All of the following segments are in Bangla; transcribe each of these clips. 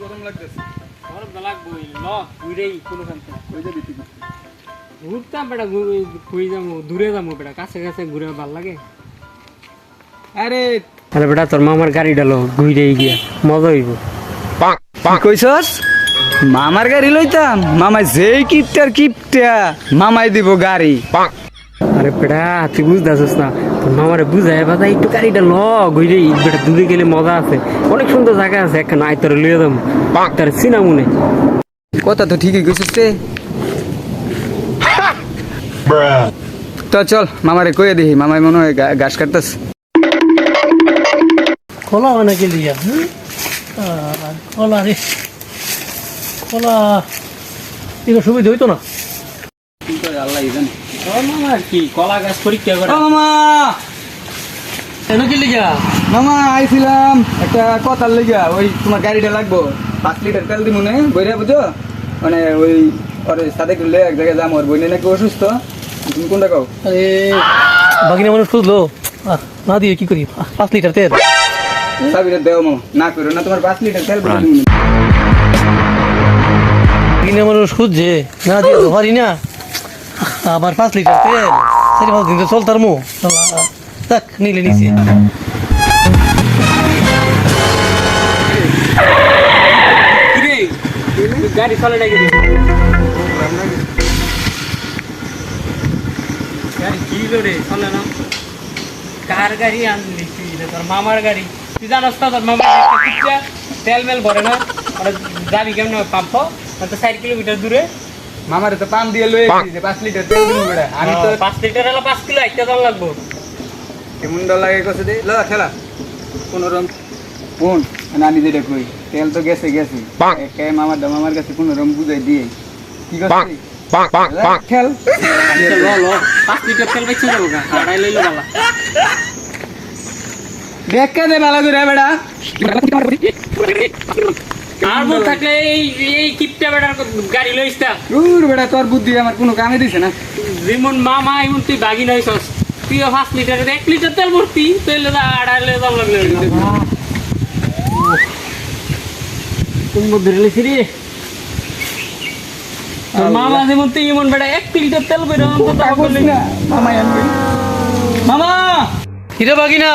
গরম লাগতেছে। গরম তো লাগবই ল ঘুরেই কোনোখান থেকে কই যাবি তুই? ঘুরতাম বেটা ঘুরে যাবো দূরে যাবো বেটা কাছে কাছে ঘুরে ভাল লাগে আরে আরে বেটা তোর মামার গাড়ি ডালো ঘুরে গিয়া মজা হইব কি কইছস? মামার গাড়ি লইতাম, মামাই যেই কিপটা মামাই দিব গাড়ি। আরে বেটা তুই বুঝতেছিস না তোর মামারে বুঝায় বাজা একটু গাড়িটা ল ঘুরে বেটা দূরে গেলে মজা আছে অনেক সুন্দর জায়গা আছে একটা নাই তোর লইয়া যাবো তার চিনা মনে কথা তো ঠিকই কইছিস রে। তো চল মামারে কইয়ে দিই, মামাই মনে হয় ঘাস কাটতাস। খোলা মানে কে লিয়া খোলা রে খোলা এগুলো সুবিধা হইতো না আল্লাহ জানে। মামা কি কলা গাছ পরীক্ষা করে ও মামা, কেন কি লিয়া মামা আইছিলাম একটা কথার লেগা, ওই তোমার গাড়িটা লাগবো 5 লিটার তেল দিব মনে বইরা বুঝো, মানে ওই ওরে সাথে করলে এক জায়গায় যাম, ওর বইনে নাকি অসুস্থ। তুমি কোনটা কও? আরে বাগিনা মানুষ খুঁজলো না দিয়ে কি করি 5 লিটার তেল চাবিটা দেও মামা, না করো না, তোমার 5 লিটার তেল বলে দিব। বাগিনা মানুষ খুঁজছে না দিয়ে তো পারি না, আবার 5 লিটার তেল 4-5 দিন তো চলতার মো থাক নিলে নিচে গাড়ি চলে নাকি গাড়ি কি করে চলে না কার গাড়ি আনলি তুই তোর মামার গাড়ি তুই জানাস না তোর মামার তেল মেল ভরে না ওরা যাবি কেমন পাম্প তো 4 কিলোমিটার দূরে মামারে তো পাম দিয়ে লই আইছি যে 5 লিটার তেল দিব বেটা, আমি তো 5 লিটার হলো 5 কিলো একটা দাম লাগবো কেমন ডর লাগে কইছে দে ল খেলা কোন রকম কোন নানি যেটা কই তেল তো গেছে একে মামার কাছে কোন রকম বুঝাই দিয়ে কি করছিস খেল ল ল 5 লিটার তেল বেচে যাবো গা আড়াই লইলো বালা দেখে দে ভালো করে বেটা। আর বল থাকলে এই কিপটা বেটার গাড়ি লইছ তা দূর বেটা, তোর বুদ্ধি আমার কোনো কামে দিছে না। যেমন মামা এমন তুই বাগি নইছস তুই 5 লিটার 1 লিটার তেল ভর্তি তাইলে আড়াই লইলো দাম লাগলো কোন মধ্যে রেলেছি রে মামা যেমন তুই এমন বেটা 1 লিটার তেল কইরা অন্তত বললি না মামা আনবি মামা হিরে বাগিনা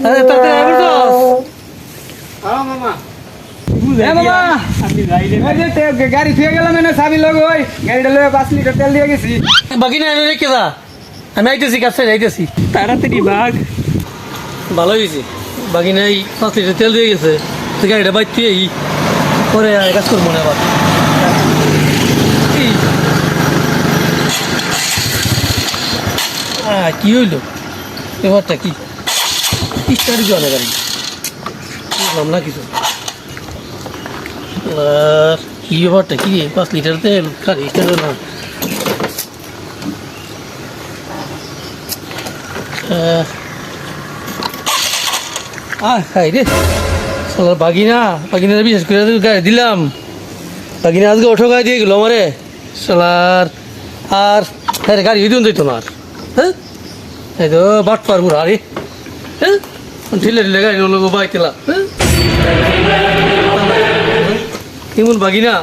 আরে তোর তেল আইবছস হ্যাঁ মামা এ মামা আপনি যাইলে এই যে গাড়ি থুয়ে গেলাম না, চাবি লগ ওই গাড়িটা লয়ে 5 লিটার তেল দিয়ে গেছি। বাগিনা এনে রেখে যা আমি আইতেছি কাছে যাইতেছি তাড়াতাড়ি ভাগ ভালো হয়েছে বাগিনা এই 5 লিটার তেল দিয়ে গেছে তো গাড়িটা বাইর তুই পরে কাজ করবো না আবার কি হইল ব্যাপারটা কি স্টার্ট জলে গাড়ি বুঝলাম না কিছু আর কি ব্যাপারটা কি 5 লিটার তেল গাড়ি স্টার্ট না খাই রে সালার বাগিনা বিশেষ করে গাড়ি দিলাম বাগিনা আজকে অটো গাড়ি দিয়ে গেলো আমারে সালার আর হ্যাঁ গাড়ি দিন দিত না আর হ্যাঁ এই তো বাট পারবো আরে হ্যাঁ ঢিলে গাড়ি লোক বাইতেলা হ্যাঁ কেমন বাগিনা